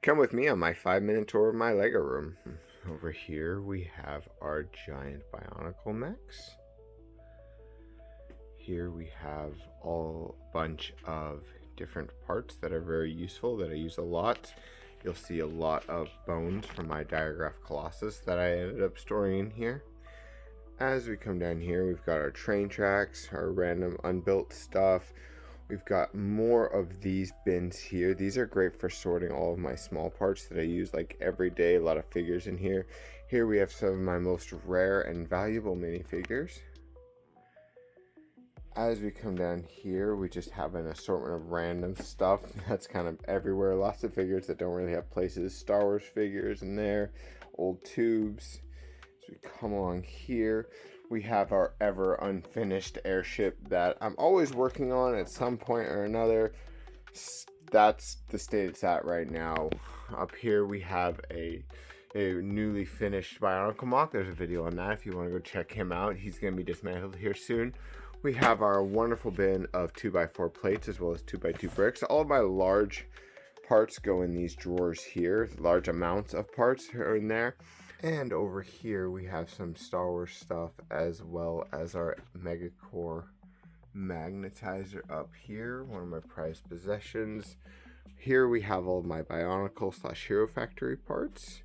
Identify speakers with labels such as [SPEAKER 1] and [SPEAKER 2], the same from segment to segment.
[SPEAKER 1] Come with me on my 5-minute tour of my Lego room. Over here we have our giant Bionicle mechs. Here we have a bunch of different parts that are very useful that I use a lot. You'll see a lot of bones from my Diagraph Colossus that I ended up storing in here. As we come down here, we've got our train tracks, our random unbuilt stuff. We've got more of these bins here. These are great for sorting all of my small parts that I use like every day. A lot of figures in here. Here we have some of my most rare and valuable minifigures. As we come down here, we just have an assortment of random stuff that's kind of everywhere. Lots of figures that don't really have places. Star Wars figures in there, old tubes. As we come along here, we have our ever unfinished airship that I'm always working on at some point or another. That's the state it's at right now. Up here we have a newly finished Bionicle Mock. There's a video on that if you want to go check him out. He's going to be dismantled here soon. We have our wonderful bin of 2x4 plates as well as 2x2 bricks. All of my large parts go in these drawers here. Large amounts of parts are in there. And over here we have some Star Wars stuff as well as our Megacore magnetizer up here. One of my prized possessions. Here we have all of my Bionicle / Hero Factory parts.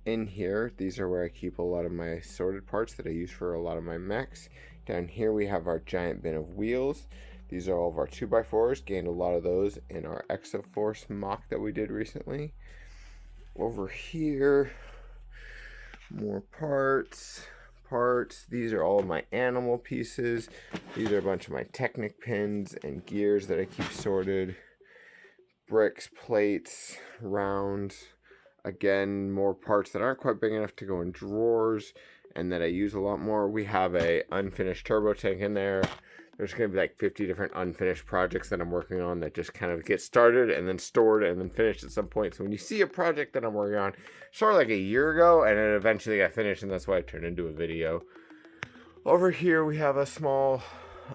[SPEAKER 1] In here, these are where I keep a lot of my assorted parts that I use for a lot of my mechs. Down here we have our giant bin of wheels. These are all of our 2x4s. Gained a lot of those in our Exoforce mock that we did recently. Over here, more parts. These are all of my animal pieces. These are a bunch of my Technic pins and gears that I keep sorted. Bricks, plates, rounds. Again, more parts that aren't quite big enough to go in drawers and that I use a lot more. We have a unfinished turbo tank in there. There's going to be like 50 different unfinished projects that I'm working on that just kind of get started and then stored and then finished at some point. So when you see a project that I'm working on, started like a year ago and it eventually got finished, and that's why I turned into a video. Over here we have a small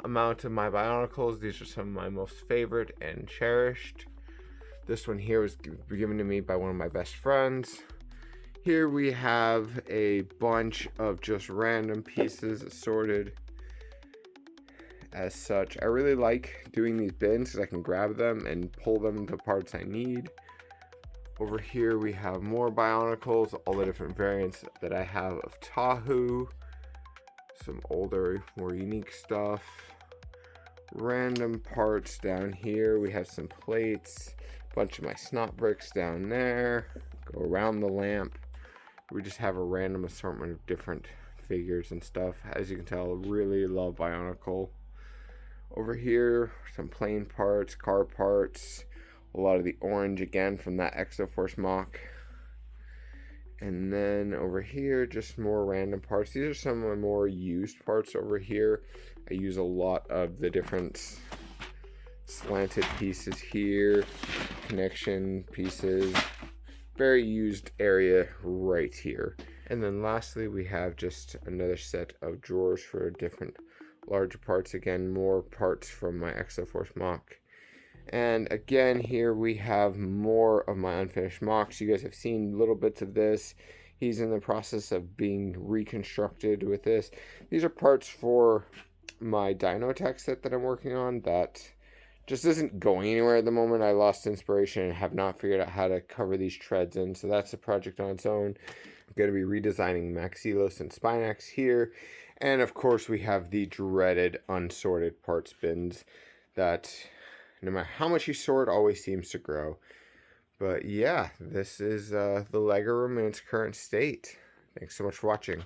[SPEAKER 1] amount of my Bionicles. These are some of my most favorite and cherished. This one here was given to me by one of my best friends. Here we have a bunch of just random pieces assorted as such. I really like doing these bins because I can grab them and pull them to parts I need. Over here we have more Bionicles, all the different variants that I have of Tahu. Some older, more unique stuff. Random parts down here. We have some plates. Bunch of my snot bricks down there. Go around the lamp. We just have a random assortment of different figures and stuff. As you can tell, really love Bionicle. Over here, some plane parts, car parts. A lot of the orange again from that Exoforce mock. And then over here, just more random parts. These are some of my more used parts over here. I use a lot of the different slanted pieces here, connection pieces, very used area right here. And then lastly we have just another set of drawers for different larger parts. Again, more parts from my Exoforce mock. And again, here we have more of my unfinished mocks. You guys have seen little bits of this. He's in the process of being reconstructed with this. These are parts for my Dino Tech set that I'm working on that just isn't going anywhere at the moment. I lost inspiration and have not figured out how to cover these treads in, so that's a project on its own. I'm going to be redesigning Maxilos and Spinax here, and of course we have the dreaded unsorted parts bins that no matter how much you sort always seems to grow. But yeah, this is the Lego room in its current state. Thanks so much for watching.